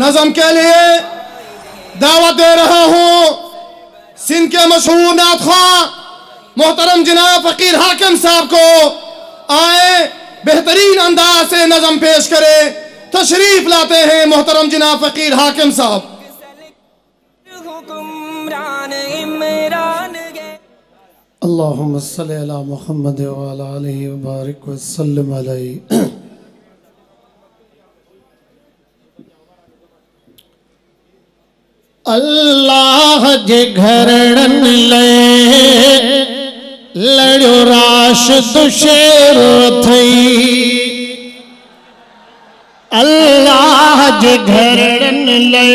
नज़म के लिए दावत दे रहा हूँ सिंध के मशहूर नात ख्वां मोहतरम जनाब फकीर हाकिम साहब को। आए बेहतरीन अंदाज से नज़म पेश करे। तशरीफ लाते हैं मोहतरम जनाब फकीर हाकिम साहब। अल्लाहुम्मा सल्ली अला मुहम्मद व अला आलिहि व बारिक व सल्लिम अलैहि। अल्लाह जे घरड़न ले लड़ो राशिद शेर थई। अल्लाह जे घरड़न ले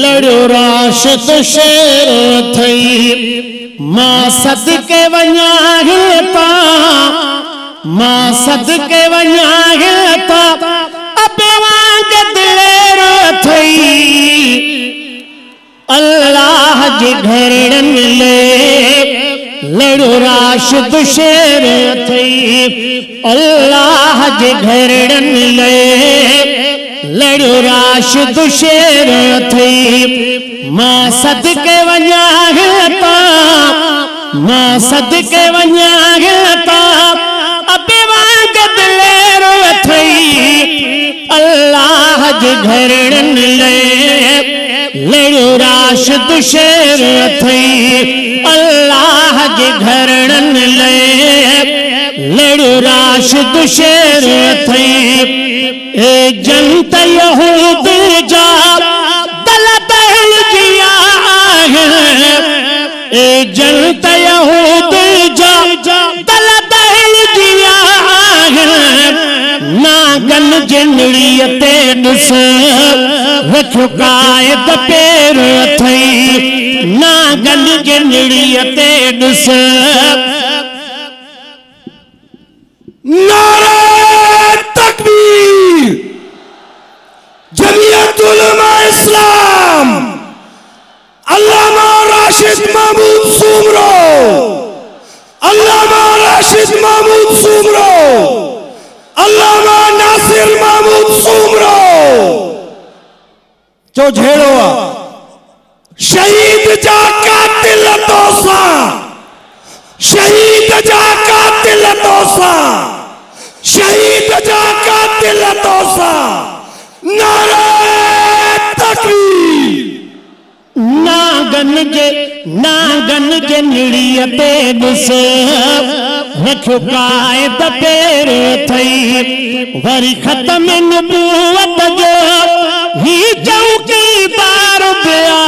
लड़ो राशिद शेर थई। मां सदके वञा था, मां सदके वञा था अबे वांग दिलेर थई। अल्लाह जे घरड़न ले लड़ो राशिद शेर थई। अल्लाह जे घरड़न ले लड़ो राशिद शेर थई। मां सदके वञा था, मां सदके वञा था अबे वांग दिलेर थई। अल्लाह जे घरड़न ले लड़ो राशिद शेर थई। अल्लाह जे घरड़न ले लड़ो राशिद शेर थई। ए जनत यहूद जा दल दहल जिया है। ए जनत यहूद जा दल दहल जिया है। नागन जिंदड़ीअ ते ॾिस रखो कायद पेर थई। नागन जिंदड़ीअ ते ॾिस। नारे तकबीर। जमयत उलमा इस्लाम अल्लामा राशिद महमूद सुमरो, अल्लामा राशिद महमूद सुमरो, अल्लामा नासिर महमूद सुमरो जो झेड़ो शहीद जा कातिल तोसा, शहीद जा कातिल तोसा, शहीद जा कातिल तोसा। नारे तकबीर। नागन जे निड़ीअ ते ॾिस रखो कायद पेर थई। वरी ख़त्म नबूवत जो ही चौकीदार पिया।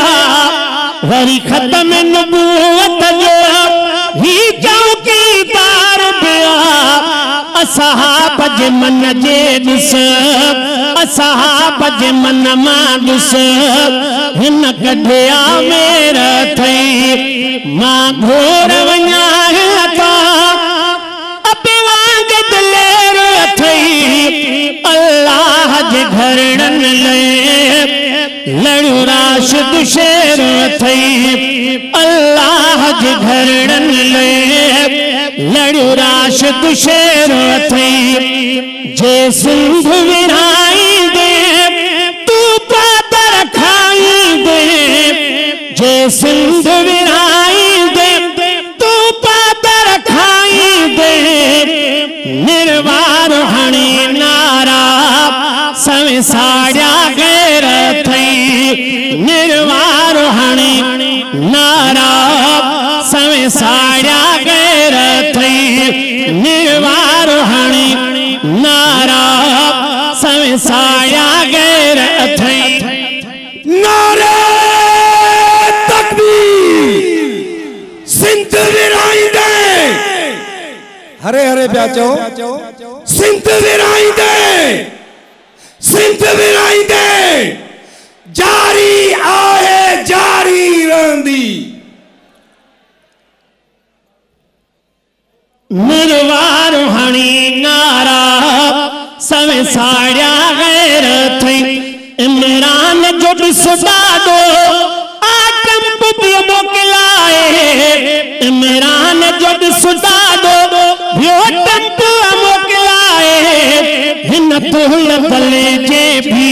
वरी ख़त्म नबूवत जो ही चौकीदार पिया। असहाब जे मन जे ॾिस, असहाब जे मन मां ॾिस हिन कढिया मेर थई। मां घोर वञा था अबे वांग दिलेर थई। अल्लाह जे घरड़न ले लड़ो राशिद शेर थई। अल्लाह जे घरड़न ले लड़ो राशिद शेर थई। जे सिंध विराई दे तू पादर खाई दे। जे सिंध विराई दे तू पादर खाई दे। निर्वार हणी नारा सवे साड़िया गैर थई। निर्वार हणी नारा सवे साड़िया गैर थई। निर्वार हणी नारा सवे साड़िया गैर थई। नारे तकबीर। सिंध विराई दे हरे हरे प्याचो। सिंध विराई दे, सिंध विराई दे जारी आहे जारी रहंदी। निर्वार हणी नारा सवे साड़िया गैर थई। इमरान जो ॾिस ॾाढो आटम बुद्धि मोकिलाए। इमरान जो ॾिस ॾाढो मोकिलाए। हिन तुल भले जे भी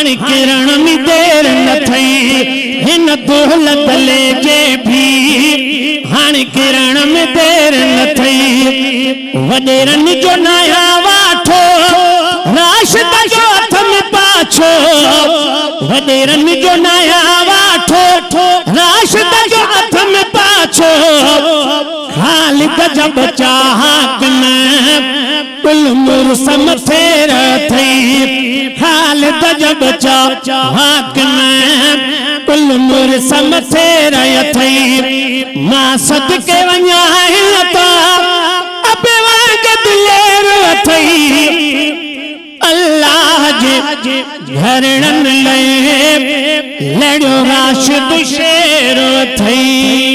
हाणे किरण में देर न थई हिन दौलत ले जे भी हाणे किरण में देर न थई वडेरन जो नया वाठो राशिद जो हथ में पाछो वडेरन जो नया वाठो राशिद जो हथ में पाछो खालिद जब चाहत में कुल मुरसम फेर थई खालिद जब चाहत में कुल मुरसम फेर थई मां सदके वञा त अब वांग दिलेर थई अल्लाह जे घरन ले लड़ो राशिद शेर थई।